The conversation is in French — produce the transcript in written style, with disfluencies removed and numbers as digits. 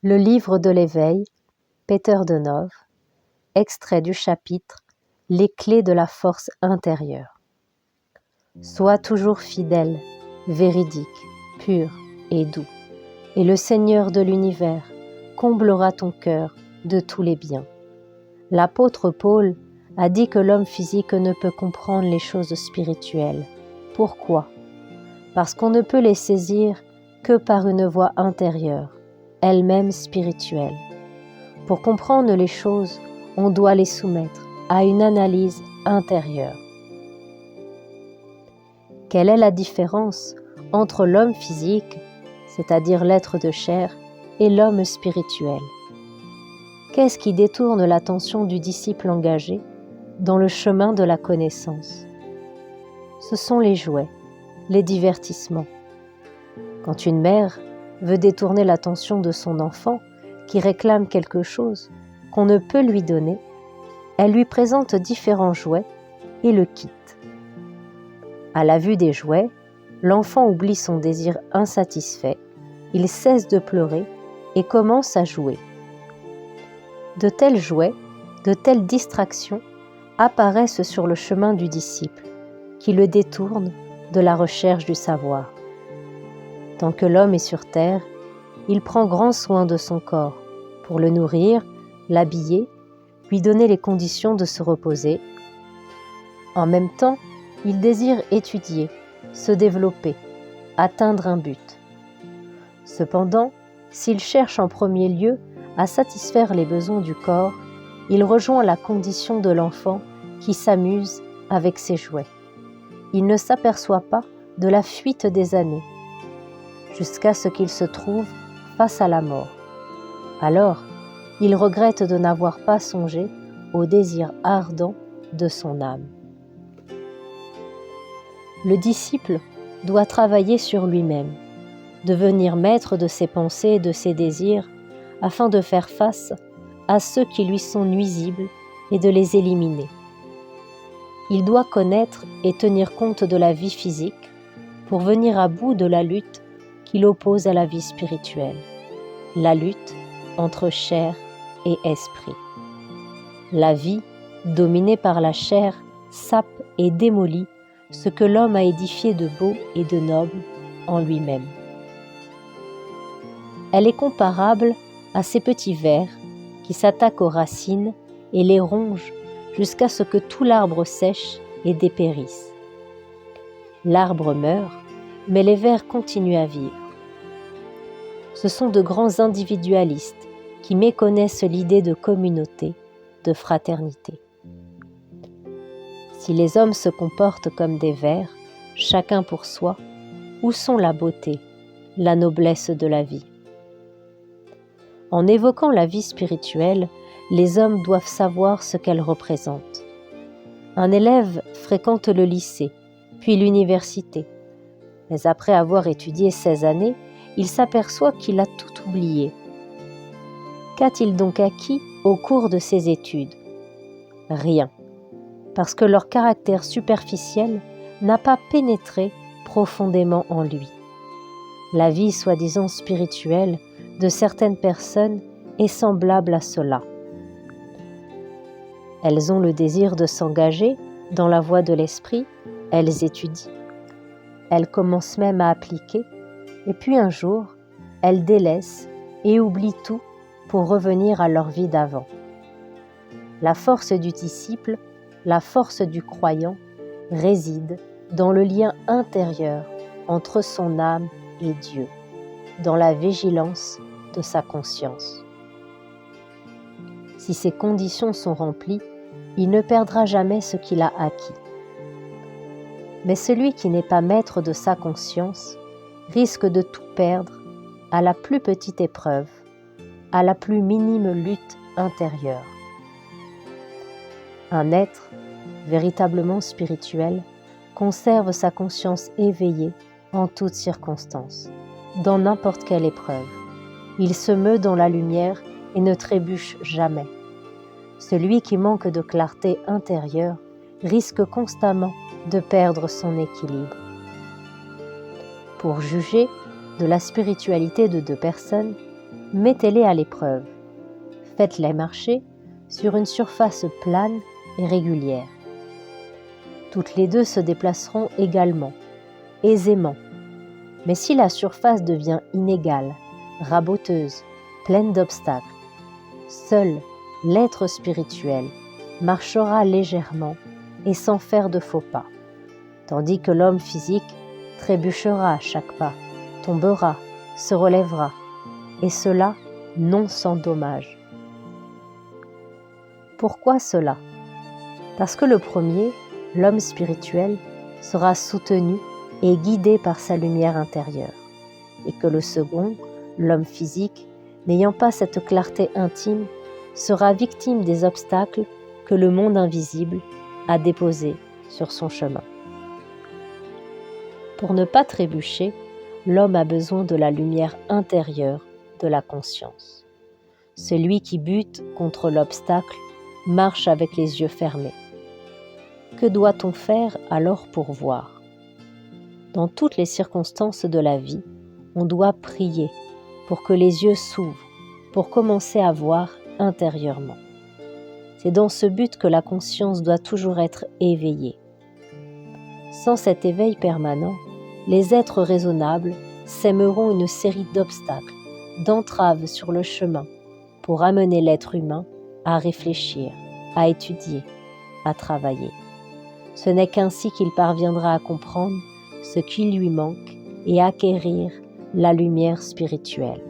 Le livre de l'éveil, Peter Denove, extrait du chapitre « Les clés de la force intérieure ». Sois toujours fidèle, véridique, pur et doux, et le Seigneur de l'univers comblera ton cœur de tous les biens. L'apôtre Paul a dit que l'homme physique ne peut comprendre les choses spirituelles. Pourquoi ? Parce qu'on ne peut les saisir que par une voie intérieure, elle-même spirituelle. Pour comprendre les choses, on doit les soumettre à une analyse intérieure. Quelle est la différence entre l'homme physique, c'est-à-dire l'être de chair, et l'homme spirituel ? Qu'est-ce qui détourne l'attention du disciple engagé dans le chemin de la connaissance ? Ce sont les jouets, les divertissements. Quand une mère veut détourner l'attention de son enfant qui réclame quelque chose qu'on ne peut lui donner, elle lui présente différents jouets et le quitte. À la vue des jouets, l'enfant oublie son désir insatisfait, il cesse de pleurer et commence à jouer. De tels jouets, de telles distractions apparaissent sur le chemin du disciple, qui le détourne de la recherche du savoir. Tant que l'homme est sur terre, il prend grand soin de son corps pour le nourrir, l'habiller, lui donner les conditions de se reposer. En même temps, il désire étudier, se développer, atteindre un but. Cependant, s'il cherche en premier lieu à satisfaire les besoins du corps, il rejoint la condition de l'enfant qui s'amuse avec ses jouets. Il ne s'aperçoit pas de la fuite des années, jusqu'à ce qu'il se trouve face à la mort. Alors, il regrette de n'avoir pas songé au désir ardent de son âme. Le disciple doit travailler sur lui-même, devenir maître de ses pensées et de ses désirs afin de faire face à ceux qui lui sont nuisibles et de les éliminer. Il doit connaître et tenir compte de la vie physique pour venir à bout de la lutte qui l'oppose à la vie spirituelle, la lutte entre chair et esprit. La vie, dominée par la chair, sape et démolit ce que l'homme a édifié de beau et de noble en lui-même. Elle est comparable à ces petits vers qui s'attaquent aux racines et les rongent jusqu'à ce que tout l'arbre sèche et dépérisse. L'arbre meurt, mais les vers continuent à vivre. Ce sont de grands individualistes qui méconnaissent l'idée de communauté, de fraternité. Si les hommes se comportent comme des vers, chacun pour soi, où sont la beauté, la noblesse de la vie ? En évoquant la vie spirituelle, les hommes doivent savoir ce qu'elle représente. Un élève fréquente le lycée, puis l'université. Mais après avoir étudié 16 années, il s'aperçoit qu'il a tout oublié. Qu'a-t-il donc acquis au cours de ses études ? Rien, parce que leur caractère superficiel n'a pas pénétré profondément en lui. La vie soi-disant spirituelle de certaines personnes est semblable à cela. Elles ont le désir de s'engager dans la voie de l'esprit, elles étudient, elles commencent même à appliquer, et puis un jour, elles délaissent et oublient tout pour revenir à leur vie d'avant. La force du disciple, la force du croyant, réside dans le lien intérieur entre son âme et Dieu, dans la vigilance de sa conscience. Si ces conditions sont remplies, il ne perdra jamais ce qu'il a acquis. Mais celui qui n'est pas maître de sa conscience risque de tout perdre à la plus petite épreuve, à la plus minime lutte intérieure. Un être véritablement spirituel conserve sa conscience éveillée en toutes circonstances, dans n'importe quelle épreuve. Il se meut dans la lumière et ne trébuche jamais. Celui qui manque de clarté intérieure risque constamment de perdre son équilibre. Pour juger de la spiritualité de deux personnes, mettez-les à l'épreuve. Faites-les marcher sur une surface plane et régulière. Toutes les deux se déplaceront également, aisément. Mais si la surface devient inégale, raboteuse, pleine d'obstacles, seul l'être spirituel marchera légèrement et sans faire de faux pas, tandis que l'homme physique trébuchera à chaque pas, tombera, se relèvera, et cela non sans dommage. Pourquoi cela? Parce que le premier, l'homme spirituel, sera soutenu et guidé par sa lumière intérieure, et que le second, l'homme physique, n'ayant pas cette clarté intime, sera victime des obstacles que le monde invisible a déposés sur son chemin. Pour ne pas trébucher, l'homme a besoin de la lumière intérieure de la conscience. Celui qui bute contre l'obstacle marche avec les yeux fermés. Que doit-on faire alors pour voir? Dans toutes les circonstances de la vie, on doit prier pour que les yeux s'ouvrent, pour commencer à voir intérieurement. C'est dans ce but que la conscience doit toujours être éveillée. Sans cet éveil permanent, les êtres raisonnables sèmeront une série d'obstacles, d'entraves sur le chemin pour amener l'être humain à réfléchir, à étudier, à travailler. Ce n'est qu'ainsi qu'il parviendra à comprendre ce qui lui manque et acquérir la lumière spirituelle.